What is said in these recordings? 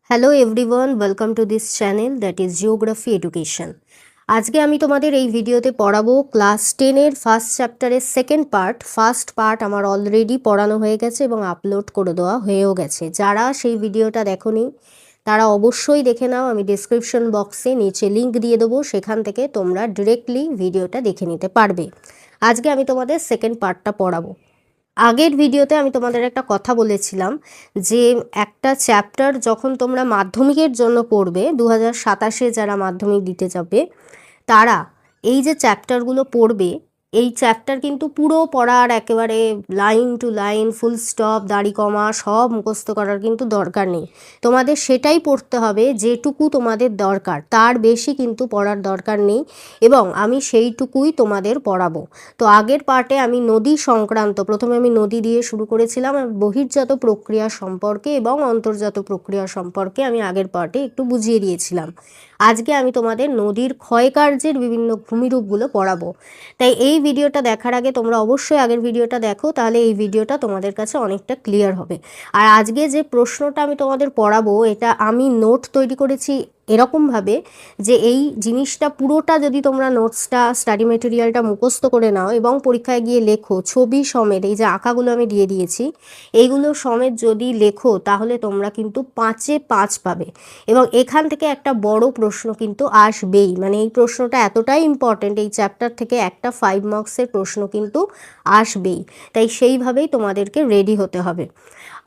Hello everyone, welcome to this channel that is geography education. আজকে আমি তোমাদের এই ভিডিওতে পড়াবো ক্লাস 10-এর ফার্স্ট চ্যাপ্টারের সেকেন্ড পার্ট। ফার্স্ট পার্ট আমার অলরেডি পড়ানো হয়ে গেছে এবং আপলোড করে দেওয়া হয়েও গেছে। যারা সেই ভিডিওটা দেখোনি তারা অবশ্যই দেখে নাও, আমি ডিসক্রিপশন বক্সে নিচে লিঙ্ক দিয়ে দেবো, সেখান থেকে তোমরা ডিরেক্টলি ভিডিওটা দেখে নিতে পারবে। আজকে আমি তোমাদের সেকেন্ড পার্টটা পড়াবো। আগের ভিডিওতে আমি তোমাদের একটা কথা বলেছিলাম যে একটা চ্যাপ্টার যখন তোমরা মাধ্যমিকের জন্য পড়বে, 2027-এ যারা মাধ্যমিক দিতে যাবে তারা এই যে চ্যাপ্টারগুলো পড়বে, এই চ্যাপ্টার কিন্তু পুরো পড়ার একেবারে line to line full stop দাড়ি কমা সব মুখস্থ করার কিন্তু দরকার নেই। তোমাদের সেটাই পড়তে হবে যেটুকু তোমাদের দরকার, তার বেশি কিন্তু পড়ার দরকার নেই এবং আমি সেইটুকুই তোমাদের পড়াবো। তো আগের পার্টে আমি নদী সংক্রান্ত, প্রথমে আমি নদী দিয়ে শুরু করেছিলাম, বহির্জাত প্রক্রিয়া সম্পর্কে এবং অন্তর্জাত প্রক্রিয়া সম্পর্কে আমি আগের পার্টে একটু বুঝিয়ে দিয়েছিলাম। আজকে আমি তোমাদের নদীর ক্ষয়কার্যের বিভিন্ন ভূমিরূপগুলো পড়াবো। তাই এই ভিডিওটা দেখার আগে তোমরা অবশ্যই আগের ভিডিওটা দেখো, তাহলে এই ভিডিওটা তোমাদের কাছে অনেকটা ক্লিয়ার হবে। আর আজকে যে প্রশ্নটা আমি তোমাদের পড়াবো, এটা আমি নোট তৈরি করেছি এরকমভাবে যে এই জিনিসটা পুরোটা যদি তোমরা নোটসটা স্টাডি মেটেরিয়ালটা মুখস্থ করে নাও এবং পরীক্ষায় গিয়ে লেখো ছবি সমেত, এই যে আঁকাগুলো আমি দিয়ে দিয়েছি এইগুলো সমেত যদি লেখো, তাহলে তোমরা কিন্তু 5-এ 5 পাবে এবং এখান থেকে একটা বড় প্রশ্ন কিন্তু আসবেই। মানে এই প্রশ্নটা এতটাই ইম্পর্টেন্ট, এই চ্যাপ্টার থেকে একটা 5 মার্কসের প্রশ্ন কিন্তু আসবেই। তাই সেইভাবেই তোমাদেরকে রেডি হতে হবে।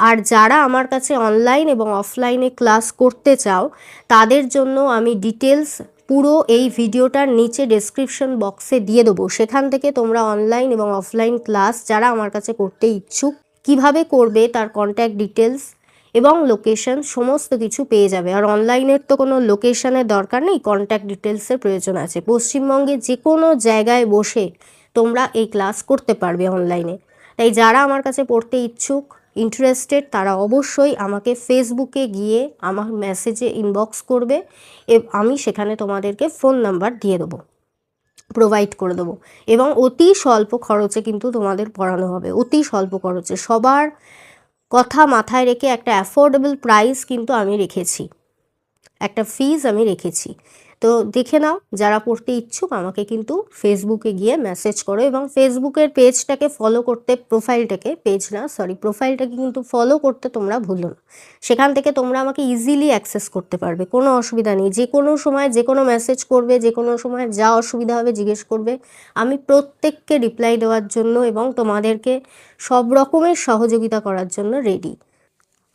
আর যারা আমার কাছে অনলাইন এবং অফলাইনে ক্লাস করতে চাও তাদের জন্য আমি ডিটেলস পুরো এই ভিডিওটার নিচে ডেসক্রিপশন বক্সে দিয়ে দেবো। সেখান থেকে তোমরা অনলাইন এবং অফলাইন ক্লাস যারা আমার কাছে করতে ইচ্ছুক কিভাবে করবে তার কন্ট্যাক্ট ডিটেলস এবং লোকেশন সমস্ত কিছু পেয়ে যাবে। আর অনলাইনের তো কোনো লোকেশনের দরকার নেই, কন্ট্যাক্ট ডিটেলসের প্রয়োজন আছে। পশ্চিমবঙ্গে যে কোনো জায়গায় বসে তোমরা এই ক্লাস করতে পারবে অনলাইনে। তাই যারা আমার কাছে পড়তে ইচ্ছুক ইন্টারেস্টেড তারা অবশ্যই আমাকে ফেসবুকে গিয়ে আমার মেসেজে ইনবক্স করবে, আমি সেখানে তোমাদেরকে ফোন নাম্বার দিয়ে দেবো, প্রোভাইড করে দেবো এবং অতি স্বল্প খরচে কিন্তু তোমাদের পড়ানো হবে। অতি স্বল্প খরচে, সবার কথা মাথায় রেখে একটা অ্যাফোর্ডেবল প্রাইস কিন্তু আমি রেখেছি, একটা ফিজ আমি রেখেছি। তো দেখে নাও, যারা পড়তে ইচ্ছুক আমাকে কিন্তু ফেসবুকে গিয়ে মেসেজ করো এবং ফেসবুকের পেজটাকে ফলো করতে, প্রোফাইলটাকে কিন্তু ফলো করতে তোমরা ভুলো না। সেখান থেকে তোমরা আমাকে ইজিলি অ্যাক্সেস করতে পারবে, কোনো অসুবিধা নেই। যে কোনো সময় যে কোনো মেসেজ করবে, যে কোনো সময় যা অসুবিধা হবে জিজ্ঞেস করবে, আমি প্রত্যেককে রিপ্লাই দেওয়ার জন্য এবং তোমাদেরকে সব রকমের সহযোগিতা করার জন্য রেডি।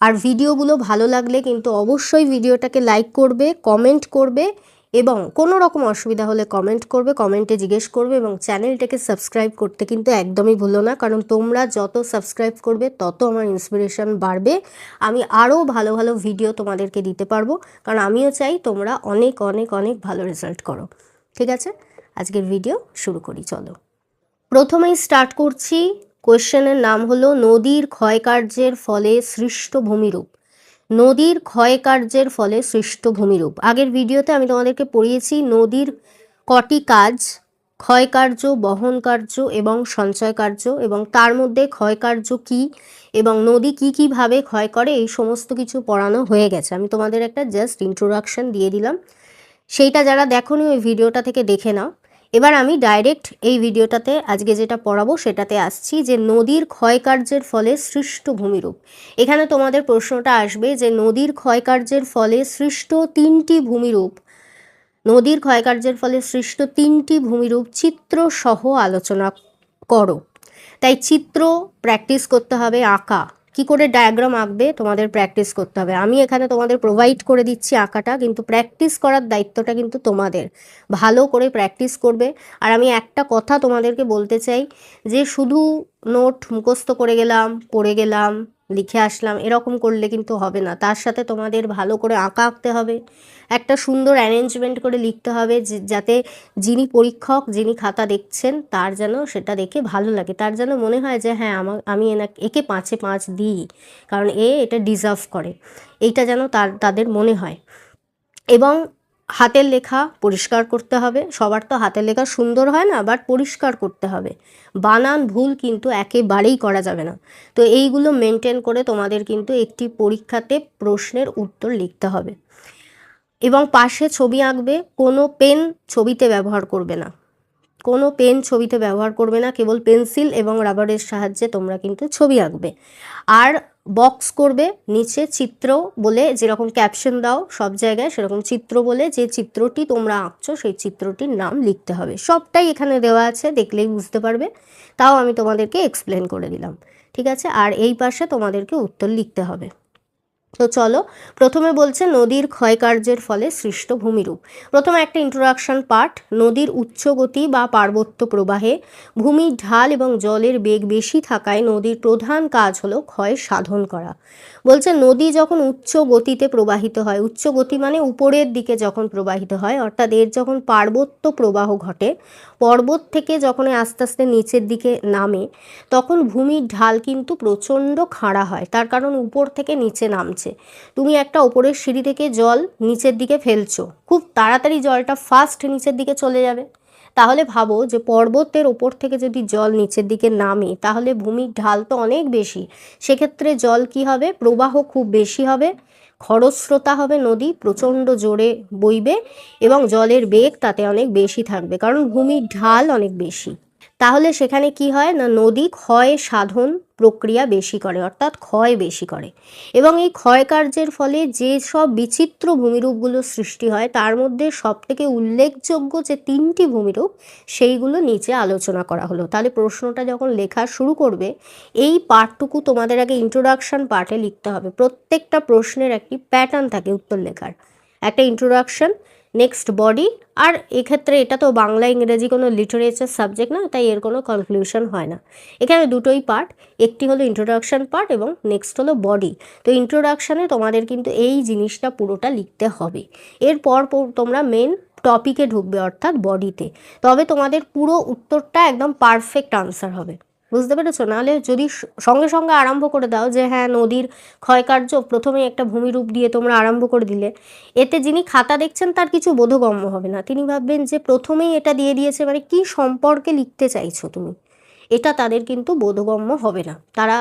আর ভিডিওগুলো ভালো লাগলে কিন্তু অবশ্যই ভিডিওটাকে লাইক করবে, কমেন্ট করবে এবং কোনো রকম অসুবিধা হলে কমেন্ট করবে, কমেন্টে জিজ্ঞেস করবে এবং চ্যানেলটাকে সাবস্ক্রাইব করতে কিন্তু একদমই ভুলো না, কারণ তোমরা যত সাবস্ক্রাইব করবে তত আমার ইন্সপিরেশন বাড়বে, আমি আরও ভালো ভালো ভিডিও তোমাদেরকে দিতে পারবো, কারণ আমিও চাই তোমরা অনেক অনেক অনেক ভালো রেজাল্ট করো। ঠিক আছে, আজকের ভিডিও শুরু করি, চলো। প্রথমেই স্টার্ট করছি। কোয়েশ্চেনের নাম হলো নদীর ক্ষয়কার্যের ফলে সৃষ্ট ভূমিরূপ। নদীর ক্ষয়কার্যের ফলে সৃষ্ট ভূমিরূপ। আগের ভিডিওতে আমি তোমাদেরকে পড়িয়েছি নদীর কটি কাজ: ক্ষয়কার্য, বহনকার্য এবং সঞ্চয়কার্য, এবং তার মধ্যে ক্ষয়কার্য কি এবং নদী কি কিভাবে ক্ষয় করে এই সমস্ত কিছু পড়ানো হয়ে গেছে। আমি তোমাদের একটা জাস্ট ইন্ট্রোডাকশন দিয়ে দিলাম, সেইটা যারা দেখোনি ওই ভিডিওটা থেকে দেখে নাও। এবার আমি ডাইরেক্ট এই ভিডিওটাতে আজকে যেটা পড়াবো সেটাতে আসছি, যে নদীর ক্ষয়কার্যের ফলে সৃষ্ট ভূমিরূপ। এখানে তোমাদের প্রশ্নটা আসবে যে নদীর ক্ষয়কার্যের ফলে সৃষ্ট 3টি ভূমিরূপ, নদীর ক্ষয়কার্যের ফলে সৃষ্ট 3টি ভূমিরূপ চিত্র সহ আলোচনা করো। তাই চিত্র প্র্যাকটিস করতে হবে, আঁকা কি করে ডায়াগ্রাম আঁকবে তোমাদের প্র্যাকটিস করতে হবে। আমি এখানে তোমাদের প্রোভাইড করে দিচ্ছি আঁকাটা, কিন্তু প্র্যাকটিস করার দায়িত্বটা কিন্তু তোমাদের। ভালো করে প্র্যাকটিস করবে। আর আমি একটা কথা তোমাদেরকে বলতে চাই, যে শুধু নোট মুখস্থ করে গেলাম, পড়ে গেলাম, লিখে আসলাম এরকম করলে কিন্তু হবে না। তার সাথে তোমাদের ভালো করে আঁকা আঁকতে হবে, একটা সুন্দর অ্যারেঞ্জমেন্ট করে লিখতে হবে, যাতে যিনি পরীক্ষক, যিনি খাতা দেখছেন তার যেন সেটা দেখে ভালো লাগে, তার যেন মনে হয় যে হ্যাঁ আমি একে 5-এ 5 দিই, কারণ এটা ডিজার্ভ করে, এইটা যেন তাদের মনে হয়। এবং হাতের লেখা পরিষ্কার করতে হবে। সবার তো হাতের লেখা সুন্দর হয় না, বাট পরিষ্কার করতে হবে। বানান ভুল কিন্তু একেবারেই করা যাবে না। তো এইগুলো মেনটেন করে তোমাদের কিন্তু একটি পরীক্ষাতে প্রশ্নের উত্তর লিখতে হবে। এবং পাশে ছবি আঁকবে, কোনো পেন ছবিতে ব্যবহার করবে না, কোনো পেন ছবিতে ব্যবহার করবে না, কেবল পেন্সিল এবং রাবারের সাহায্যে তোমরা কিন্তু ছবি আঁকবে। আর বক্স করবে, নিচে চিত্র বলে যেরকম ক্যাপশন দাও সব জায়গায়, সেরকম চিত্র বলে যে চিত্রটি তোমরা আঁকছো সেই চিত্রটির নাম লিখতে হবে। সবটাই এখানে দেওয়া আছে, দেখলেই বুঝতে পারবে, তাও আমি তোমাদেরকে এক্সপ্লেন করে দিলাম, ঠিক আছে। আর এই পাশে তোমাদেরকে উত্তর লিখতে হবে। তো চলো, প্রথমে বলছে নদীর ক্ষয়কার্যের ফলে সৃষ্ট ভূমিরূপ। প্রথমে একটা ইন্ট্রোডাকশন পার্ট। নদীর উচ্চ গতি বা পার্বত্য প্রবাহে ভূমির ঢাল এবং জলের বেগ বেশি থাকায় নদীর প্রধান কাজ হলো ক্ষয় সাধন করা। বলছে নদী যখন উচ্চ গতিতে প্রবাহিত হয়, উচ্চ গতি মানে উপরের দিকে যখন প্রবাহিত হয়, অর্থাৎ এর যখন পার্বত্য প্রবাহ ঘটে, পর্বত থেকে যখন আস্তে আস্তে নিচের দিকে নামে, তখন ভূমির ঢাল কিন্তু প্রচণ্ড খাড়া হয়। তার কারণ উপর থেকে নিচে নামছে। তুমি একটা ওপরের সিঁড়ি থেকে জল নিচের দিকে ফেলছো, খুব তাড়াতাড়ি জলটা ফাস্ট নিচের দিকে চলে যাবে। তাহলে ভাবো যে পর্বতের ওপর থেকে যদি জল নিচের দিকে নামে, তাহলে ভূমির ঢাল তো অনেক বেশি। সেক্ষেত্রে জল কি হবে, প্রবাহ খুব বেশি হবে, খরস্রোতা হবে, নদী প্রচণ্ড জোরে বইবে এবং জলের বেগ তাতে অনেক বেশি থাকবে, কারণ ভূমির ঢাল অনেক বেশি। তাহলে সেখানে কি হয় না, নদী ক্ষয় সাধন প্রক্রিয়া বেশি করে, অর্থাৎ ক্ষয় বেশি করে। এবং এই ক্ষয় কার্যের ফলে যে সব বিচিত্র ভূমিরূপগুলো সৃষ্টি হয়, তার মধ্যে সবথেকে উল্লেখযোগ্য যে 3টি ভূমিরূপ, সেইগুলো নিচে আলোচনা করা হলো। তাহলে প্রশ্নটা যখন লেখা শুরু করবে, এই পার্টটুকু তোমাদের আগে ইন্ট্রোডাকশন পার্টে লিখতে হবে। প্রত্যেকটা প্রশ্নের একটি প্যাটার্ন থাকে উত্তর লেখার, একটা ইন্ট্রোডাকশন, নেক্সট বডি, আর এক্ষেত্রে এটা তো বাংলা ইংরেজি কোনো লিটারেচার সাবজেক্ট না, তাই এর কোনো কনক্লুশন হয় না। এখানে দুটোই পার্ট, একটি হলো ইন্ট্রোডাকশন পার্ট এবং নেক্সট হলো বডি। তো ইন্ট্রোডাকশানে তোমাদের কিন্তু এই জিনিসটা পুরোটা লিখতে হবে। এরপর তোমরা মেন টপিকে ঢুকবে, অর্থাৎ বডিতে। তবে তোমাদের পুরো উত্তরটা একদম পারফেক্ট আনসার হবে, বুঝতে পেরেছো? নাহলে যদি সঙ্গে সঙ্গে আরম্ভ করে দাও যে হ্যাঁ নদীর ক্ষয়কার্য, প্রথমেই একটা ভূমিরূপ দিয়ে তোমরা আরম্ভ করে দিলে, এতে যিনি খাতা দেখছেন তার কিছু বোধগম্য হবে না। তিনি ভাববেন যে প্রথমেই এটা দিয়ে দিয়েছে, মানে কি সম্পর্কে লিখতে চাইছো তুমি, এটা তাদের কিন্তু বোধগম্য হবে না। তারা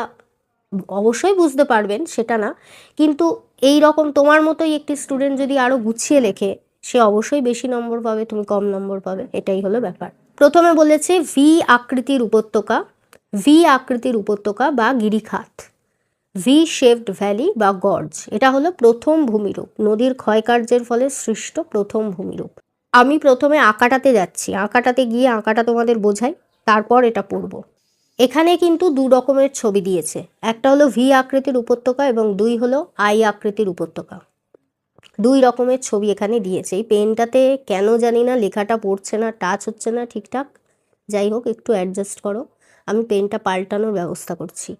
অবশ্যই বুঝতে পারবেন, সেটা না, কিন্তু এই রকম তোমার মতোই একটি স্টুডেন্ট যদি আরও গুছিয়ে লেখে, সে অবশ্যই বেশি নম্বর পাবে, তুমি কম নম্বর পাবে, এটাই হলো ব্যাপার। প্রথমে বলেছে ভি আকৃতির উপত্যকা, ভি আকৃতির উপত্যকা বা গিরিখাত, ভি শেপড ভ্যালি বা গর্জ, এটা হলো প্রথম ভূমিরূপ, নদীর ক্ষয়কার্যের ফলে সৃষ্ট প্রথম ভূমিরূপ। আমি প্রথমে আঁকাটাতে যাচ্ছি, আঁকাটাতে গিয়ে আঁকাটা তোমাদের বোঝাই, তারপর এটা পড়ব। এখানে কিন্তু 2 রকমের ছবি দিয়েছে, একটা হলো ভি আকৃতির উপত্যকা এবং 2 হলো আই আকৃতির উপত্যকা। 2 রকমের ছবি এখানে দিয়েছে। এই পেনটাতে কেন জানি না লেখাটা পড়ছে না, টাচ হচ্ছে না ঠিকঠাক, যাই হোক একটু অ্যাডজাস্ট করো, আমি পেনটা পাল্টানোর ব্যবস্থা করছি।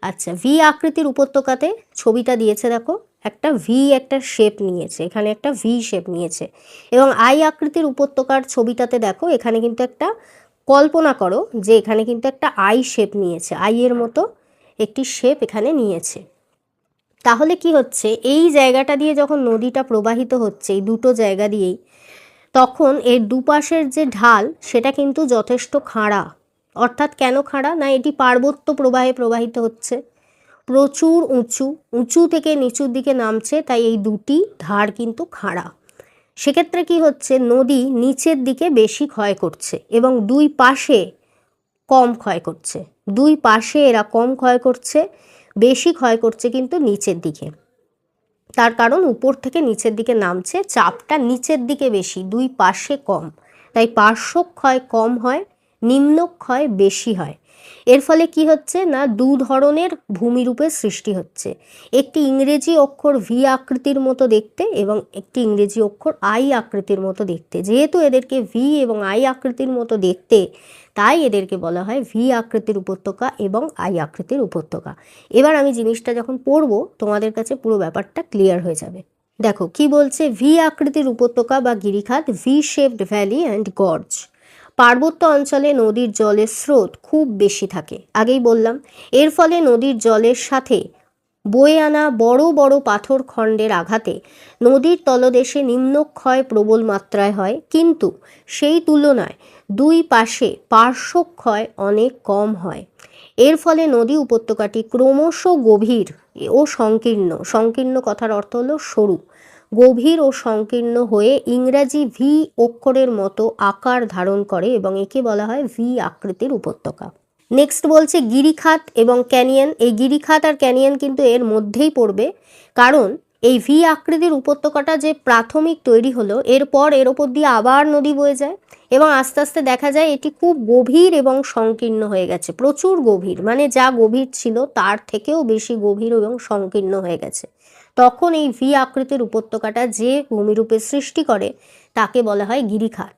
আচ্ছা, ভি আকৃতির উপত্যকাতে ছবিটা দিয়েছে, দেখো একটা ভি, একটা শেপ নিয়েছে, এখানে একটা ভি শেপ নিয়েছে। এবং আই আকৃতির উপত্যকার ছবিটাতে দেখো, এখানে কিন্তু একটা, কল্পনা করো যে এখানে কিন্তু একটা আই শেপ নিয়েছে, আই এর মতো একটি শেপ এখানে নিয়েছে। তাহলে কি হচ্ছে, এই জায়গাটা দিয়ে যখন নদীটা প্রবাহিত হচ্ছে, এই দুটো জায়গা দিয়েই, তখন এর দুপাশের যে ঢাল সেটা কিন্তু যথেষ্ট খাড়া। অর্থাৎ কেন খাড়া না, এটি পার্বত্য প্রবাহে প্রবাহিত হচ্ছে, প্রচুর উঁচু, উঁচু থেকে নিচুর দিকে নামছে, তাই এই দুটি ধার কিন্তু খাড়া। সেক্ষেত্রে কি হচ্ছে, নদী নিচের দিকে বেশি ক্ষয় করছে এবং 2 পাশে কম ক্ষয় করছে। 2 পাশে এরা কম ক্ষয় করছে, বেশি ক্ষয় করছে কিন্তু নিচের দিকে। তার কারণ উপর থেকে নিচের দিকে নামছে, চাপটা নিচের দিকে বেশি, 2 পাশে কম, তাই পার্শ্ব ক্ষয় কম হয়, নিম্ন ক্ষয় বেশি হয়। এর ফলে কি হচ্ছে না, 2 ধরনের ভূমিরূপের সৃষ্টি হচ্ছে। একটি ইংরেজি অক্ষর ভি আকৃতির মতো দেখতে এবং একটি ইংরেজি অক্ষর আই আকৃতির মতো দেখতে। যেহেতু এদেরকে ভি এবং আই আকৃতির মতো দেখতে, তাই এদেরকে বলা হয় ভি আকৃতির উপত্যকা এবং আই আকৃতির উপত্যকা। এবার আমি জিনিসটা যখন পড়বো, তোমাদের কাছে পুরো ব্যাপারটা ক্লিয়ার হয়ে যাবে। দেখো কি বলছে, ভি আকৃতির উপত্যকা বা গিরিখাত, V shaped valley and gorge. পার্বত্য অঞ্চলে নদীর জলের স্রোত খুব বেশি থাকে, আগেই বললাম। এর ফলে নদীর জলের সাথে বয়ে আনা বড় বড় পাথর খণ্ডের আঘাতে নদীর তলদেশে নিম্নক্ষয় প্রবল মাত্রায় হয়, কিন্তু সেই তুলনায় দুই পাশে পার্শ্বক্ষয় অনেক কম হয়। এর ফলে নদী উপত্যকাটি ক্রমশ গভীর ও সংকীর্ণ, সংকীর্ণ কথার অর্থ হলো সরু, গভীর ও সংকীর্ণ হয়ে ইংরাজি ভি অক্ষরের মতো আকার ধারণ করে এবং একে বলা হয় ভি আকৃতির উপত্যকা। নেক্সট বলছে গিরিখাত এবং ক্যানিয়ন। এই গিরিখাত আর ক্যানিয়ন কিন্তু এর মধ্যেই পড়বে, কারণ এই ভি আকৃতির উপত্যকাটা যে প্রাথমিক তৈরি হলো, এরপর এর ওপর দিয়ে আবার নদী বয়ে যায় এবং আস্তে আস্তে দেখা যায় এটি খুব গভীর এবং সংকীর্ণ হয়ে গেছে, প্রচুর গভীর, মানে যা গভীর ছিল তার থেকেও বেশি গভীর এবং সংকীর্ণ হয়ে গেছে। তখন এই ভি আকৃতির উপত্যকাটা যে ভূমিরূপের সৃষ্টি করে তাকে বলা হয় গিরিখাত।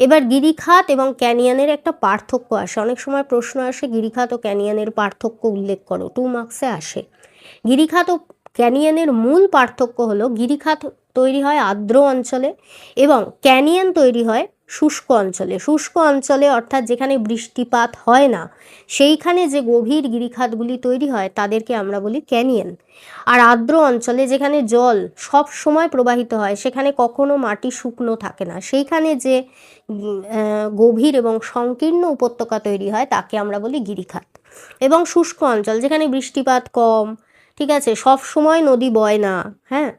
এবার গিরিখাত এবং ক্যানিয়নের একটা পার্থক্য আসে, অনেক সময় প্রশ্ন আসে গিরিখাত ও ক্যানিয়নের পার্থক্য উল্লেখ করো, 2 মার্কসে আসে। গিরিখাত ও ক্যানিয়নের মূল পার্থক্য হলো গিরিখাত তৈরি হয় আর্দ্র অঞ্চলে এবং ক্যানিয়ন তৈরি হয় শুষ্ক অঞ্চলে। শুষ্ক অঞ্চলে অর্থাৎ যেখানে বৃষ্টিপাত হয় না, সেইখানে যে গভীর গিরিখাতগুলি তৈরি হয় তাদেরকে আমরা বলি ক্যানিয়ন। আর আর্দ্র অঞ্চলে যেখানে জল সব সময় প্রবাহিত হয়, সেখানে কখনো মাটি শুকনো থাকে না, সেইখানে যে গভীর এবং সংকীর্ণ উপত্যকা তৈরি হয় তাকে আমরা বলি গিরিখাত। এবং শুষ্ক অঞ্চল যেখানে বৃষ্টিপাত কম, ঠিক আছে, সব সময় নদী বয় না, হ্যাঁ,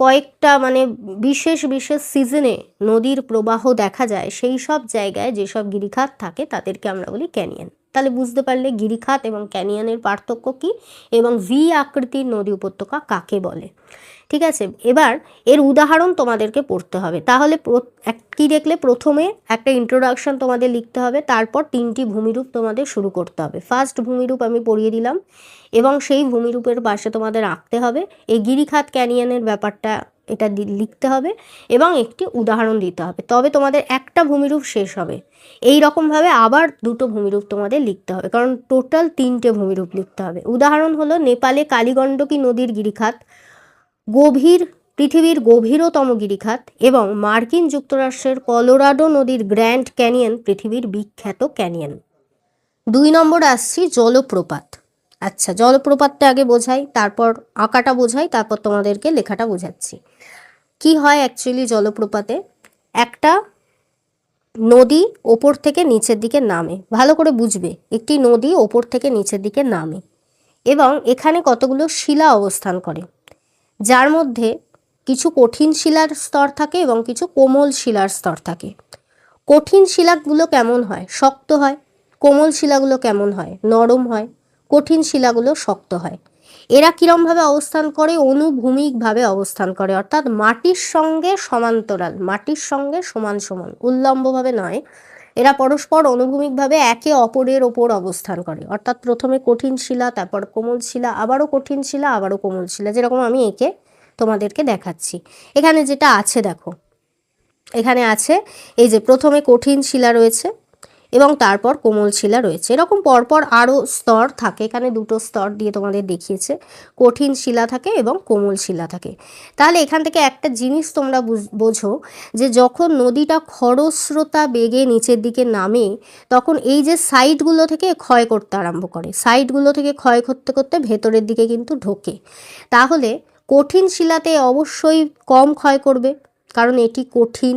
কয়েকটা মানে বিশেষ বিশেষ সিজনে নদীর প্রবাহ দেখা যায়, সেই সব জায়গায় যেসব গিরিখাত থাকে তাদেরকে আমরা বলি ক্যানিয়ন। তাহলে বুঝতে পারলে গিরিখাত এবং ক্যানিয়নের পার্থক্য কী এবং ভি আকৃতির নদী উপত্যকা কাকে বলে। ঠিক আছে, এবার এর উদাহরণ তোমাদেরকে পড়তে হবে। তাহলে কি দেখলে, প্রথমে একটা ইন্ট্রোডাকশন তোমাদের লিখতে হবে, তারপর 3টি ভূমিরূপ তোমাদের শুরু করতে হবে। ফার্স্ট ভূমিরূপ আমি পড়িয়ে দিলাম এবং সেই ভূমিরূপের পাশে তোমাদের আঁকতে হবে এই গিরিখাত ক্যানিয়নের ব্যাপারটা, এটা লিখতে হবে এবং একটি উদাহরণ দিতে হবে, তবে তোমাদের একটা ভূমিরূপ শেষ হবে। এই রকমভাবে আবার 2টো ভূমিরূপ তোমাদের লিখতে হবে, কারণ টোটাল 3টে ভূমিরূপ লিখতে হবে। উদাহরণ হলো নেপালে কালীগণ্ডকী নদীর গিরিখাত গভীর, পৃথিবীর গভীরতম গিরিখাত, এবং মার্কিন যুক্তরাষ্ট্রের কলোরাডো নদীর গ্র্যান্ড ক্যানিয়ন পৃথিবীর বিখ্যাত ক্যানিয়ন। 2 নম্বর আসছি জলপ্রপাত। আচ্ছা, জলপ্রপাতটা আগে বোঝাই, তারপর আঁকাটা বোঝাই, তারপর তোমাদেরকে লেখাটা বোঝাচ্ছি। কি হয় অ্যাকচুয়ালি জলপ্রপাতে, একটা নদী ওপর থেকে নিচের দিকে নামে, ভালো করে বুঝবে, একটি নদী ওপর থেকে নিচের দিকে নামে এবং এখানে কতগুলো শিলা অবস্থান করে, যার মধ্যে কিছু কঠিন শিলার স্তর থাকে এবং কিছু কোমল শিলার স্তর থাকে। কঠিন শিলাগুলো কেমন হয়? শক্ত হয়। কোমল শিলাগুলো কেমন হয়? নরম হয়। কঠিন শিলাগুলো শক্ত হয়। এরা কীরমভাবে অবস্থান করে? অনুভূমিকভাবে অবস্থান করে, অর্থাৎ মাটির সঙ্গে সমান্তরাল, মাটির সঙ্গে সমান সমান, উল্লম্বভাবে নয়। এরা পরস্পর অনুভূমিকভাবে একে অপরের ওপর অবস্থান করে, অর্থাৎ প্রথমে কঠিন শিলা, তারপর কোমল শিলা, আবারও কঠিন শিলা, আবারও কোমল শিলা, যেরকম আমি এঁকে তোমাদেরকে দেখাচ্ছি। এখানে যেটা আছে দেখো, এখানে আছে এই যে প্রথমে কঠিন শিলা রয়েছে এবং তারপর কোমল শিলা রয়েছে, এরকম পরপর আরও স্তর থাকে। এখানে 2টো স্তর দিয়ে তোমাদের দেখিয়েছে, কঠিন শিলা থাকে এবং কোমল শিলা থাকে। তাহলে এখান থেকে একটা জিনিস তোমরা বোঝো যে যখন নদীটা খরস্রোতা বেগে নিচের দিকে নামে, তখন এই যে সাইডগুলো থেকে ক্ষয় করতে আরম্ভ করে, সাইডগুলো থেকে ক্ষয় করতে করতে ভেতরের দিকে কিন্তু ঢোকে। তাহলে কঠিন শিলাতে অবশ্যই কম ক্ষয় করবে, কারণ এটি কঠিন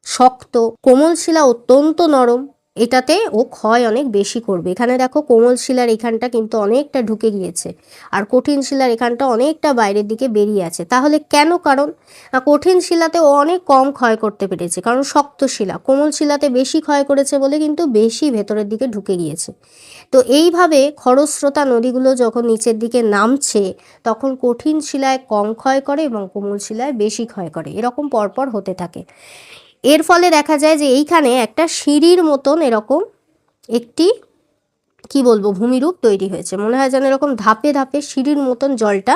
শক্ত। কোমল শিলা অত্যন্ত নরম, এটাতে ও ক্ষয় অনেক বেশি করবে। এখানে দেখো কোমল শিলার এখানটা কিন্তু অনেকটা ঢুকে গিয়েছে আর কঠিন শিলার এখানটা অনেকটা বাইরের দিকে বেরিয়ে আছে। তাহলে কেন? কারণ কঠিন শিলাতে ও অনেক কম ক্ষয় করতে পেরেছে, কারণ শক্ত শিলা। কোমল শিলাতে বেশি ক্ষয় করেছে বলে কিন্তু বেশি ভেতরের দিকে ঢুকে গিয়েছে। তো এইভাবে খরস্রোতা নদীগুলো যখন নিচের দিকে নামছে, তখন কঠিন শিলায় কম ক্ষয় করে এবং কোমল শিলায় বেশি ক্ষয় করে, এরকম পরপর হতে থাকে। এর ফলে দেখা যায় যে এইখানে একটা সিঁড়ির মতন এরকম একটি কি বলবো ভূমিরূপ তৈরি হয়েছে, মনে হয় যেন এরকম ধাপে ধাপে সিঁড়ির মতন জলটা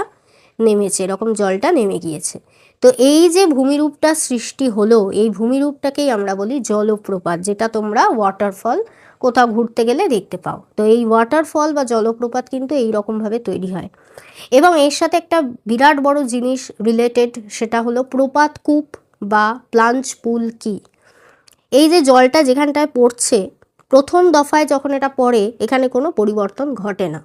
নেমেছে, এরকম জলটা নেমে গিয়েছে। তো এই যে ভূমিরূপটা সৃষ্টি হলো, এই ভূমিরূপটাকেই আমরা বলি জলপ্রপাত, যেটা তোমরা ওয়াটারফল কোথাও ঘুরতে গেলে দেখতে পাও। তো এই ওয়াটারফল বা জলপ্রপাত কিন্তু এই রকমভাবে তৈরি হয়। এবং এর সাথে একটা বিরাট বড় জিনিস রিলেটেড, সেটা হলো প্রপাত কূপ বা প্লাঞ্চ পুল। কি, এই যে জলটা যেখানটায় পড়ছে, প্রথম দফায় যখন এটা পড়ে এখানে কোনো পরিবর্তন ঘটে না,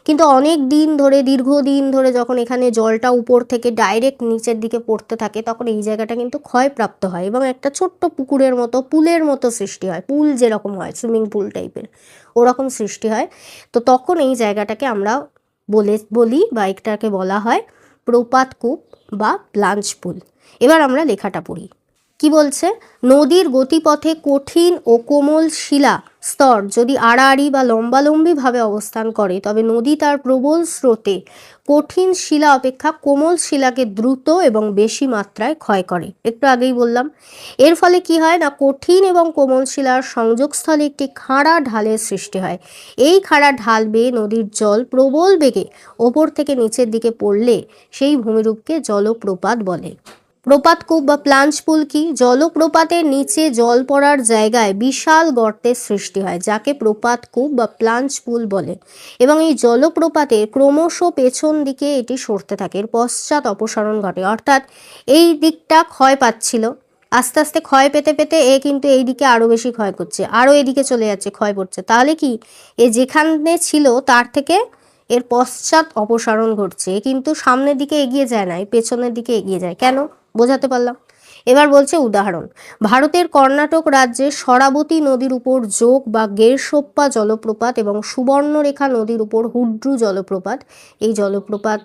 কিন্তু অনেক দিন ধরে, দীর্ঘদিন ধরে যখন এখানে জলটা উপর থেকে ডাইরেক্ট নিচের দিকে পড়তে থাকে, তখন এই জায়গাটা কিন্তু ক্ষয়প্রাপ্ত হয় এবং একটা ছোট্ট পুকুরের মতো, পুলের মতো সৃষ্টি হয়। পুল যেরকম হয়, সুইমিং পুল টাইপের, ওরকম সৃষ্টি হয়। তো তখন এই জায়গাটাকে আমরা বলি বা এটাকে বলা হয় প্রপাতকূপ বা প্লাঞ্চ পুল। এবার আমরা লেখাটা পড়ি। কি বলছে? নদীর গতিপথে কঠিন ও কোমল শিলা স্তর যদি আড়াআড়ি বা লম্বালম্বিভাবে অবস্থান করে, তবে নদী তার প্রবল স্রোতে কঠিন শিলা অপেক্ষা কোমল শিলাকে দ্রুত এবং বেশি মাত্রায় ক্ষয় করে। একটু আগেই বললাম। এর ফলে কি হয় না, কঠিন এবং কোমল শিলার সংযোগস্থলে একটি খাড়া ঢালের সৃষ্টি হয়। এই খাড়া ঢাল বেয়ে নদীর জল প্রবল বেগে ওপর থেকে নিচের দিকে পড়লে সেই ভূমিরূপকে জলপ্রপাত বলে। প্রপাতকূপ বা প্লাঞ্চ পুল কি? জলপ্রপাতের নিচে জল পড়ার জায়গায় বিশাল গর্তের সৃষ্টি হয়, যাকে প্রপাতকূপ বা প্লাঞ্চ পুল বলে। এবং এই জলপ্রপাতের ক্রমশ পেছন দিকে এটি সরতে থাকে, এর পশ্চাৎ অপসারণ ঘটে। অর্থাৎ এই দিকটা ক্ষয় পাচ্ছিল, আস্তে আস্তে ক্ষয় পেতে পেতে এ কিন্তু এই দিকে আরও বেশি ক্ষয় করছে, আরও এদিকে চলে যাচ্ছে, ক্ষয় পড়ছে। তাহলে কি, এ যেখানে ছিল তার থেকে এর পশ্চাৎ অপসারণ ঘটছে, কিন্তু সামনের দিকে এগিয়ে যায় না, পেছনের দিকে এগিয়ে যায়। কেন? বোঝাতে পারলাম? এবার বলছে উদাহরণ। ভারতের কর্ণাটক রাজ্যে শরাবতী নদীর উপর যোগ বা গেরসোপ্পা জলপ্রপাত এবং সুবর্ণরেখা নদীর উপর হুড্রু জলপ্রপাত এই জলপ্রপাত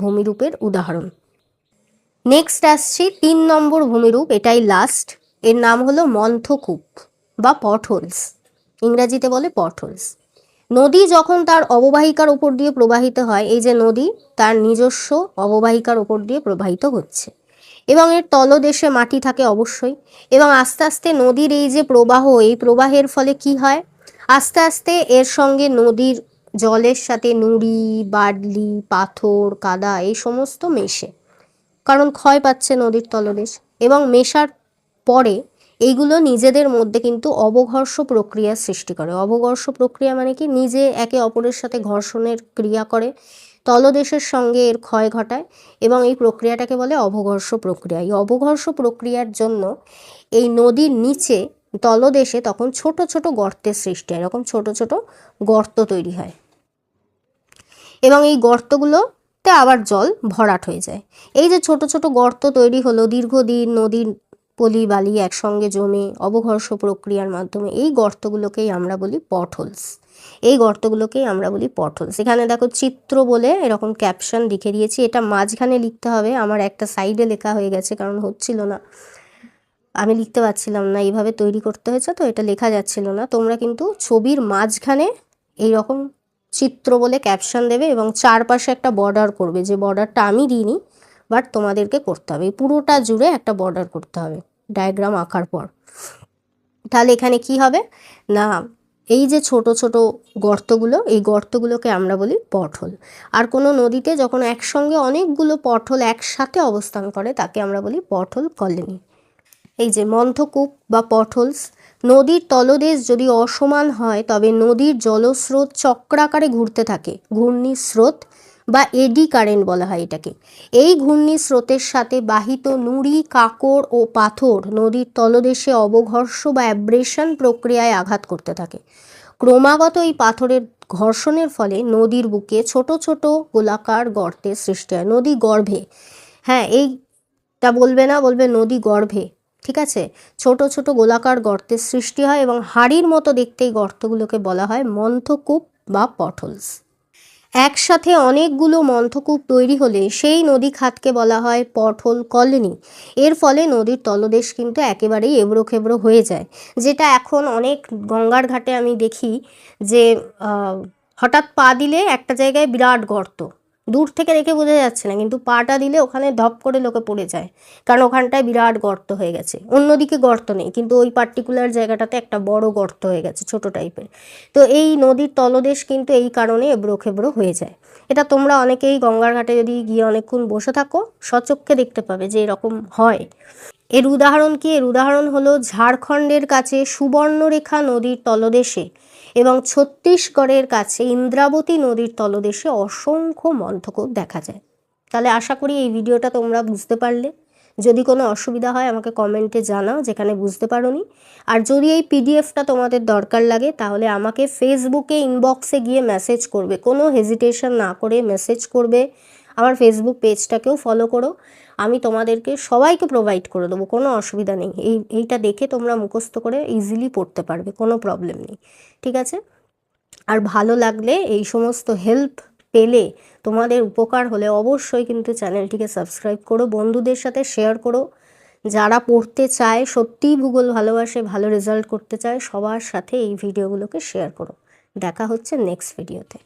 ভূমিরূপের উদাহরণ। নেক্সট আসছি 3 নম্বর ভূমিরূপ, এটাই লাস্ট। এর নাম হলো মন্থকূপ বা পটহোলস, ইংরাজিতে বলে পটহোলস। নদী যখন তার অববাহিকার উপর দিয়ে প্রবাহিত হয়, এই যে নদী তার নিজস্ব অববাহিকার উপর দিয়ে প্রবাহিত হচ্ছে এবং এর তলদেশে মাটি থাকে অবশ্যই, এবং আস্তে আস্তে নদীর এই যে প্রবাহ, এই প্রবাহের ফলে কি হয়, আস্তে আস্তে এর সঙ্গে নদীর জলের সাথে নুড়ি, বার্লি, পাথর, কাদা এই সমস্ত মেশে, কারণ ক্ষয় পাচ্ছে নদীর তলদেশ। এবং মেশার পরে এইগুলো নিজেদের মধ্যে কিন্তু অবঘর্ষ প্রক্রিয়ার সৃষ্টি করে। অবঘর্ষ প্রক্রিয়া মানে কি, নিজে একে অপরের সাথে ঘর্ষণের ক্রিয়া করে, তলদেশের সঙ্গে এর ক্ষয় ঘটায় এবং এই প্রক্রিয়াটাকে বলে অবঘর্ষ প্রক্রিয়া। এই অবঘর্ষ প্রক্রিয়ার জন্য এই নদীর নিচে তলদেশে তখন ছোট ছোট গর্তের সৃষ্টি হয়, এরকম ছোট ছোট গর্ত তৈরি হয় এবং এই গর্তগুলোতে আবার জল ভরাট হয়ে যায়। এই যে ছোট ছোট গর্ত তৈরি হলো দীর্ঘদিন নদীর পলি বালি একসঙ্গে জমে অবঘর্ষ প্রক্রিয়ার মাধ্যমে, এই গর্তগুলোকেই আমরা বলি পটহোলস। এই গর্তগুলোকেই আমরা বলি পটহোলস। এখানে দেখো চিত্র বলে এরকম ক্যাপশন লিখে দিয়েছি, এটা মাঝখানে লিখতে হবে, আমার একটা সাইডে লেখা হয়ে গেছে কারণ হচ্ছিল না, আমি লিখতে পারছিলাম না, এইভাবে তৈরি করতে হয়েছে তো এটা লেখা যাচ্ছিল না। তোমরা কিন্তু ছবির মাঝখানে এইরকম চিত্র বলে ক্যাপশন দেবে এবং চারপাশে একটা বর্ডার করবে, যে বর্ডারটা আমি দিইনি বাট তোমাদেরকে করতে হবে, পুরোটা জুড়ে একটা বর্ডার করতে হবে ডায়াগ্রাম আঁকার পর। তাহলে এখানে কি হবে না, এই যে ছোট ছোট গর্তগুলো, এই গর্তগুলোকে আমরা বলি পটহোল। আর কোনো নদীতে যখন একসঙ্গে অনেকগুলো পটহোল একসাথে অবস্থান করে তাকে আমরা বলি পটহোল কলোনি। এই যে মন্থকূপ বা পটহোলস, নদীর তলদেশ যদি অসমান হয় তবে নদীর জলস্রোত চক্রাকারে ঘুরতে থাকে, ঘূর্ণি স্রোত বা এডি কারেন্ট বলা হয় এটাকে। এই ঘূর্ণি স্রোতের সাথে বাহিত নুড়ি, কাঁকড় ও পাথর নদীর তলদেশে অবঘর্ষ বা অ্যাব্রেশন প্রক্রিয়ায় আঘাত করতে থাকে। ক্রমাগত এই পাথরের ঘর্ষণের ফলে নদীর বুকে ছোট ছোট গোলাকার গর্তের সৃষ্টি হয়, নদী গর্ভে। হ্যাঁ, এইটা বলবে না, বলবে নদী গর্ভে, ঠিক আছে। ছোট ছোট গোলাকার গর্তের সৃষ্টি হয় এবং হাড়ির মতো দেখতে এই গর্তগুলোকে বলা হয় মন্থকূপ বা পটহোলস। একসাথে অনেকগুলো মন্থকূপ তৈরি হলে সেই নদী খাতকে বলা হয় পটহোল কলোনি। এর ফলে নদীর তলদেশ কিন্তু একেবারেই এবড়ো খেবড়ো হয়ে যায়, যেটা এখন অনেক গঙ্গার ঘাটে আমি দেখি যে হঠাৎ পা দিলে একটা জায়গায় বিরাট গর্ত, দূর থেকে দেখে বোঝা যাচ্ছে না, কিন্তু পাটা দিলে ওখানে ধপ করে লোকে পড়ে যায়, কারণ ওখানটায় বিরাট গর্ত হয়ে গেছে। অন্যদিকে গর্ত নেই, কিন্তু ওই পার্টিকুলার জায়গাটাতে একটা বড় গর্ত হয়ে গেছে ছোট টাইপের। তো এই নদীর তলদেশ কিন্তু এই কারণে এবড়ো খেবড়ো হয়ে যায়। এটা তোমরা অনেকেই গঙ্গার ঘাটে যদি গিয়ে অনেকক্ষণ বসে থাকো সচক্ষে দেখতে পাবে যে এরকম হয়। এর উদাহরণ কি? এর উদাহরণ হলো ঝাড়খণ্ডের কাছে সুবর্ণরেখা নদীর তলদেশে এবং ছত্তিশগড়ের কাছে ইন্দ্রাবতী নদীর তলদেশে অসংখ্য মন্থকূপ দেখা যায়। তাহলে আশা করি এই ভিডিওটা তোমরা বুঝতে পারলে যদি কোনো অসুবিধা হয় আমাকে কমেন্টে জানাও যেখানে বুঝতে পারোনি। আর যদি এই পিডিএফটা তোমাদের দরকার লাগে তাহলে আমাকে ফেসবুকে ইনবক্সে গিয়ে মেসেজ করবে, কোনো হেজিটেশন না করে মেসেজ করবে। আমার ফেসবুক পেজটাকেও ফলো করো, আমি তোমাদেরকে সবাইকে প্রোভাইড করে দেবো, কোনো অসুবিধা নেই। এইটা দেখে তোমরা মুখস্থ করে ইজিলি পড়তে পারবে, কোনো প্রবলেম নেই, ঠিক আছে? আর ভালো লাগলে, এই সমস্ত হেল্প পেলে, তোমাদের উপকার হলে অবশ্যই কিন্তু চ্যানেলটিকে সাবস্ক্রাইব করো, বন্ধুদের সাথে শেয়ার করো। যারা পড়তে চায়, সত্যিই ভূগোল ভালোবাসে, ভালো রেজাল্ট করতে চায়, সবার সাথে এই ভিডিওগুলোকে শেয়ার করো। দেখা হচ্ছে নেক্সট ভিডিওতে।